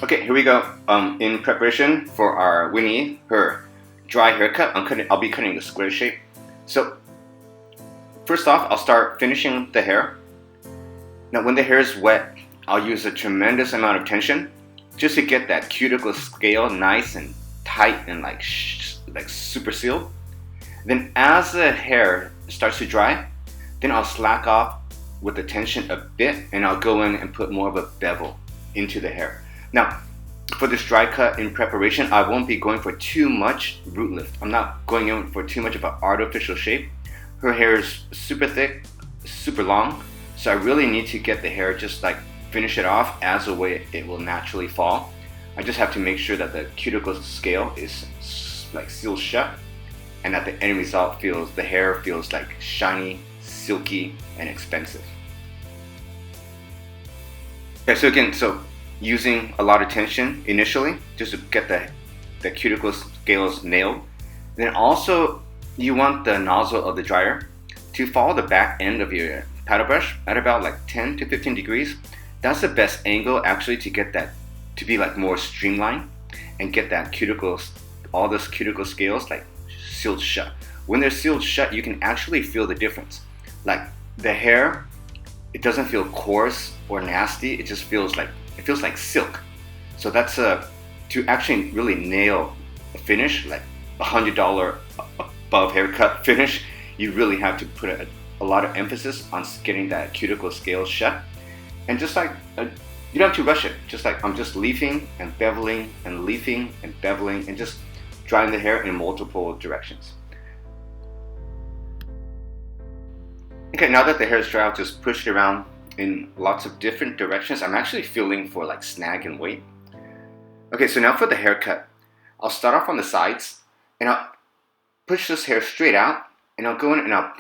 Okay, here we go. In preparation for our Winnie, her dry haircut, I'll be cutting the square shape. So first off, I'll start finishing the hair. Now when the hair is wet, I'll use a tremendous amount of tension just to get that cuticle scale nice and tight and like super sealed. Then as the hair starts to dry, then I'll slack off with the tension a bit and I'll go in and put more of a bevel into the hair. Now, for this dry cut in preparation, I won't be going for too much root lift. I'm not going in for too much of an artificial shape. Her hair is super thick, super long, so I really need to get the hair just like finish it off as the way it will naturally fall. I just have to make sure that the cuticle scale is like sealed shut and that the end result the hair feels like shiny, silky, and expensive. Okay, so again, using a lot of tension initially just to get the cuticle scales nailed. Then also you want the nozzle of the dryer to follow the back end of your paddle brush at about like 10 to 15 degrees. That's the best angle actually to get that to be like more streamlined and get that all those cuticle scales like sealed shut. When they're sealed shut, you can actually feel the difference. Like the hair, it doesn't feel coarse or nasty. It just feels like silk. So that's to actually really nail a finish, like $100 above haircut finish, you really have to put a lot of emphasis on getting that cuticle scale shut. And just like, you don't have to rush it. Just like I'm just leafing and beveling and leafing and beveling and just drying the hair in multiple directions. Okay, now that the hair is dry, I'll just push it around in lots of different directions. I'm actually feeling for like snag and weight. Okay, so now for the haircut, I'll start off on the sides and I'll push this hair straight out and I'll go in and I'll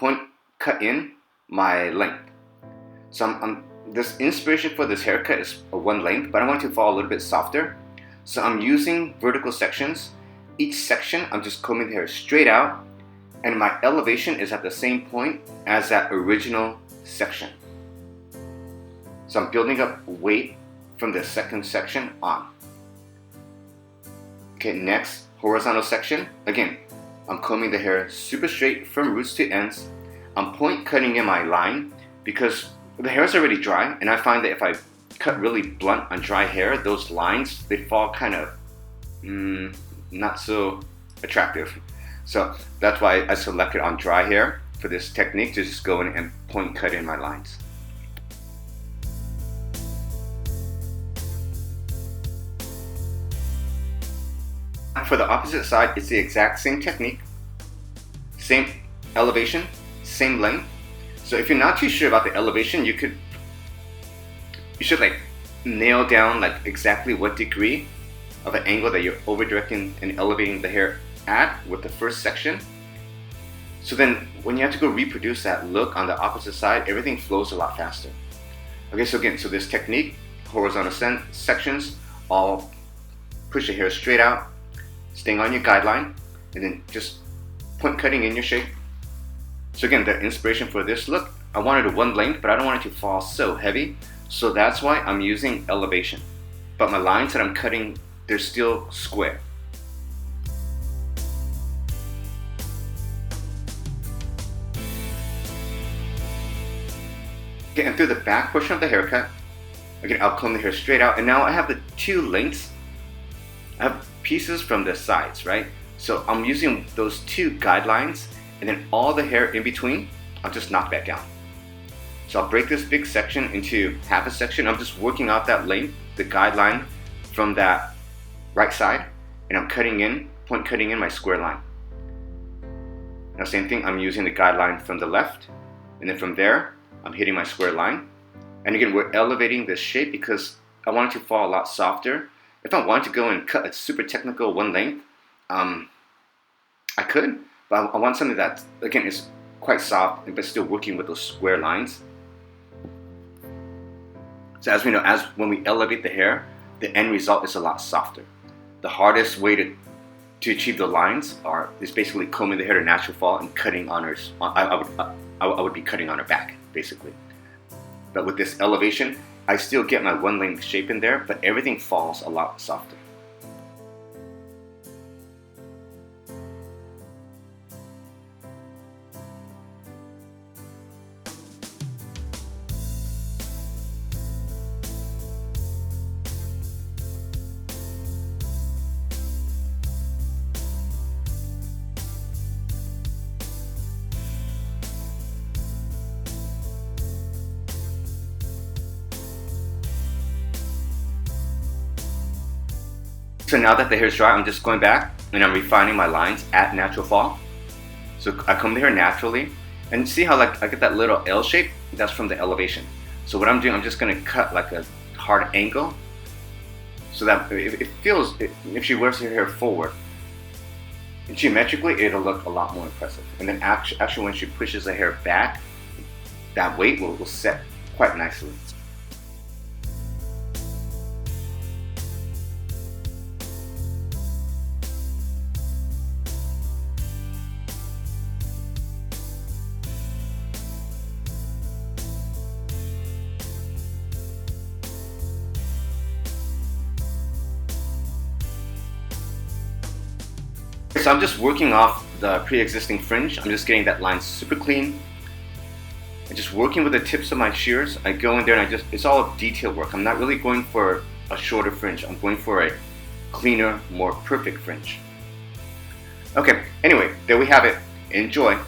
cut in my length. So this inspiration for this haircut is a one length, but I want it to fall a little bit softer. So I'm using vertical sections. Each section, I'm just combing the hair straight out and my elevation is at the same point as that original section. So I'm building up weight from the second section on. Okay, next, horizontal section. Again, I'm combing the hair super straight from roots to ends. I'm point cutting in my line because the hair is already dry and I find that if I cut really blunt on dry hair, those lines, they fall kind of not so attractive. So that's why I selected on dry hair for this technique to just go in and point cut in my lines. For the opposite side, it's the exact same technique, same elevation, same length. So if you're not too sure about the elevation, you should like nail down like exactly what degree of an angle that you're over directing and elevating the hair at with the first section. So then when you have to go reproduce that look on the opposite side, everything flows a lot faster. Okay, so again, this technique, horizontal sections, I'll push the hair straight out, staying on your guideline, and then just point cutting in your shape. So again, the inspiration for this look, I wanted a one length, but I don't want it to fall so heavy. So that's why I'm using elevation. But my lines that I'm cutting, they're still square. Okay, and through the back portion of the haircut, again, I'll comb the hair straight out, and now I have the two lengths. I have pieces from the sides, right? So I'm using those two guidelines, and then all the hair in between, I'll just knock that down. So I'll break this big section into half a section. I'm just working out that length, the guideline from that right side, and I'm point cutting in my square line. Now same thing, I'm using the guideline from the left, and then from there, I'm hitting my square line. And again, we're elevating this shape because I want it to fall a lot softer. If I wanted to go and cut a super technical one length, I could, but I want something that, again, is quite soft, but still working with those square lines. So as we know, when we elevate the hair, the end result is a lot softer. The hardest way to achieve the lines is basically combing the hair to natural fall and cutting on I would be cutting on her back, basically. But with this elevation, I still get my one length shape in there, but everything falls a lot softer. So now that the hair is dry, I'm just going back and I'm refining my lines at natural fall. So I comb the hair naturally, and see how like I get that little L shape? That's from the elevation. So what I'm doing, I'm just gonna cut like a hard angle, so that it feels, if she wears her hair forward, geometrically it'll look a lot more impressive. And then actually when she pushes the hair back, that weight will set quite nicely. So I'm just working off the pre-existing fringe. I'm just getting that line super clean. And just working with the tips of my shears. I go in there and it's all detail work. I'm not really going for a shorter fringe. I'm going for a cleaner, more perfect fringe. Okay, anyway, there we have it. Enjoy.